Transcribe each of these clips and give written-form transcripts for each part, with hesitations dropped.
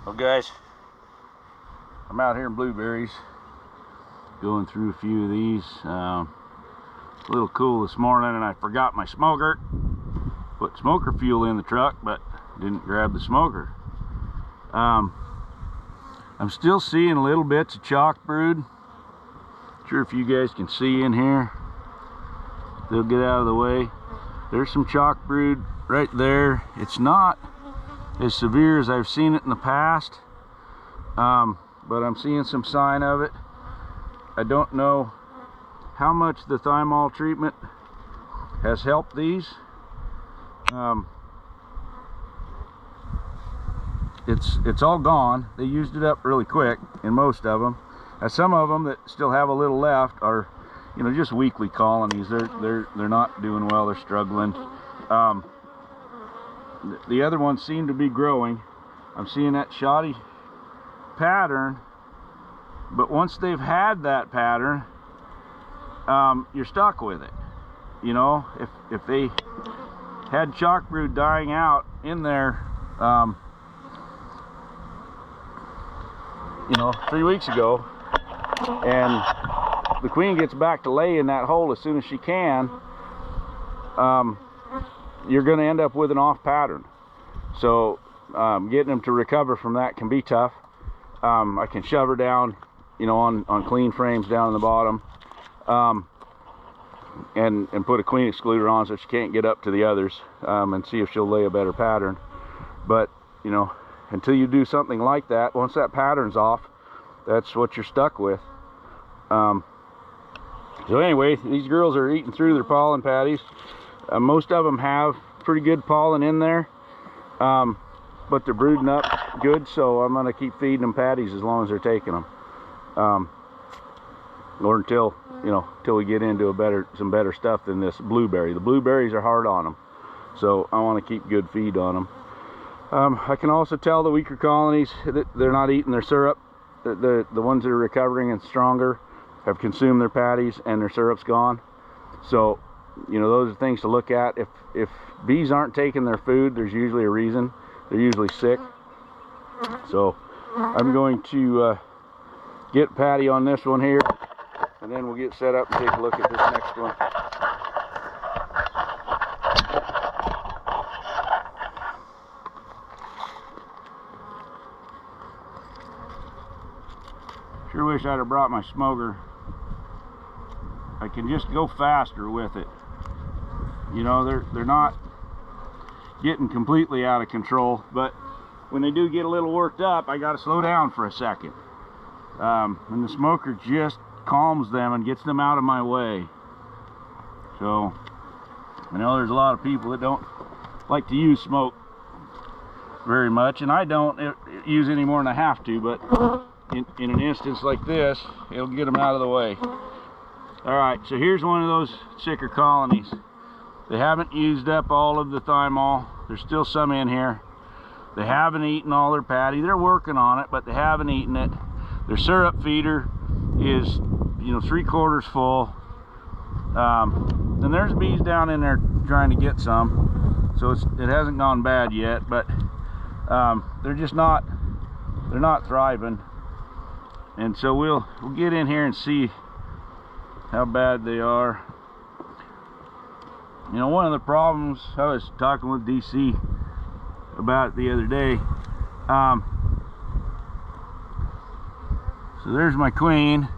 Well guys, I'm out here in blueberries going through a few of these. A little cool this morning and I forgot my smoker. Put smoker fuel in the truck but didn't grab the smoker. I'm still seeing little bits of chalk brood. Not sure if you guys can see in here. They'll get out of the way. There's some chalk brood right there. It's not as severe as I've seen it in the past, but I'm seeing some sign of it. I don't know how much the thymol treatment has helped these. It's all gone. They used it up really quick in most of them. Some of them that still have a little left are, you know, just weakly colonies. They're not doing well. They're struggling. The other ones seem to be growing. I'm seeing that shoddy pattern, but once they've had that pattern, you're stuck with it. You know, if they had chalk brood dying out in there, you know, 3 weeks ago, and the queen gets back to lay in that hole as soon as she can, you're going to end up with an off pattern. So getting them to recover from that can be tough. I can shove her down, you know, on clean frames down in the bottom, and put a queen excluder on so she can't get up to the others, and see if she'll lay a better pattern. But you know, until you do something like that, once that pattern's off, that's what you're stuck with. So anyway, these girls are eating through their pollen patties. Most of them have pretty good pollen in there, but they're brooding up good, so I'm going to keep feeding them patties as long as they're taking them, or until, you know, till we get into some better stuff than this blueberry. The blueberries are hard on them, so I want to keep good feed on them. I can also tell the weaker colonies that they're not eating their syrup. The ones that are recovering and stronger have consumed their patties and their syrup's gone. So, you know, those are things to look at. If bees aren't taking their food, there's usually a reason. They're usually sick. So I'm going to get Patty on this one here, and then we'll get set up and take a look at this next one. Sure wish I'd have brought my smoker. I can just go faster with it. You know, they're not getting completely out of control, but when they do get a little worked up, I got to slow down for a second. And the smoker just calms them and gets them out of my way. So I know there's a lot of people that don't like to use smoke very much, and I don't use any more than I have to, but in an instance like this, it'll get them out of the way. All right, so here's one of those sicker colonies. They haven't used up all of the thymol. There's still some in here. They haven't eaten all their patty. They're working on it, but they haven't eaten it. Their syrup feeder is, you know, 3/4 full. And there's bees down in there trying to get some, so it hasn't gone bad yet. But they're just not. They're not thriving. And so we'll get in here and see how bad they are. You know, one of the problems, I was talking with DC about it the other day. So there's my queen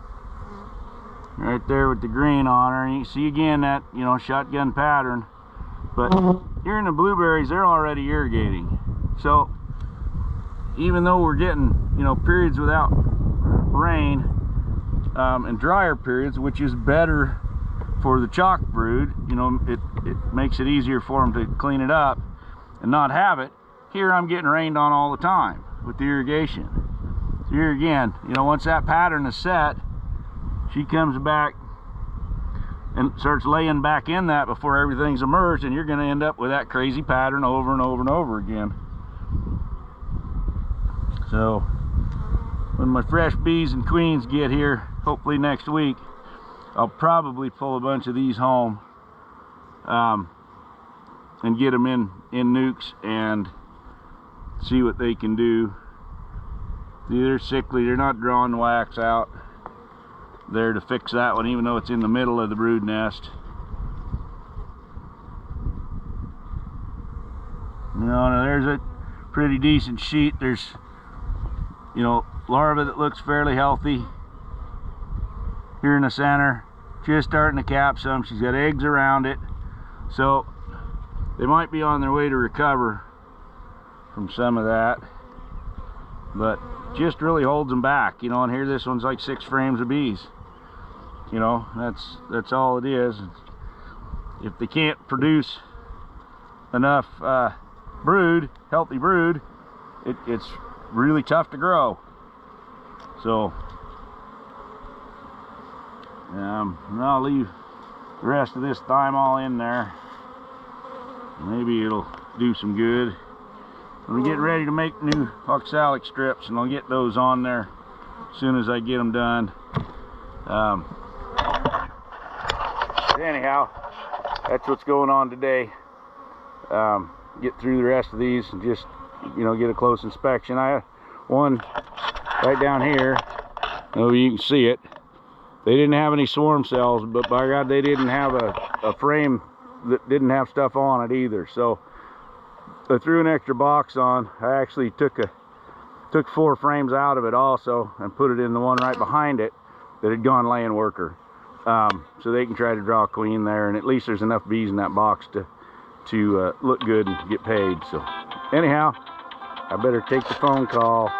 right there with the green on her, and you can see again that, you know, shotgun pattern. But here in the blueberries, they're already irrigating. So even though we're getting, you know, periods without rain, and drier periods, which is better for the chalk brood, you know, it makes it easier for them to clean it up and not have it. Here I'm getting rained on all the time with the irrigation. So here again, you know, once that pattern is set, she comes back and starts laying back in that before everything's emerged, and you're going to end up with that crazy pattern over and over and over again. So when my fresh bees and queens get here, hopefully next week, I'll probably pull a bunch of these home, and get them in nukes and see what they can do. See, they're sickly. They're not drawing wax out there to fix that one, even though it's in the middle of the brood nest. You know, now there's a pretty decent sheet. There's, you know, larva that looks fairly healthy here in the center, just starting to cap some. She's got eggs around it, so they might be on their way to recover from some of that, but just really holds them back, you know. And here this one's like 6 frames of bees, you know. That's all it is. If they can't produce enough brood, healthy brood, it's really tough to grow. So I'll leave the rest of this thymol in there. Maybe it'll do some good. I'm getting ready to make new oxalic strips, and I'll get those on there as soon as I get them done. Anyhow, that's what's going on today. Get through the rest of these and just, you know, get a close inspection. I have one right down here. Oh, you can see it. They didn't have any swarm cells, but by God, they didn't have a frame that didn't have stuff on it either. So I threw an extra box on. I actually took 4 frames out of it also and put it in the one right behind it that had gone laying worker, so they can try to draw a queen there, and at least there's enough bees in that box to look good and get paid. So anyhow, I better take the phone call.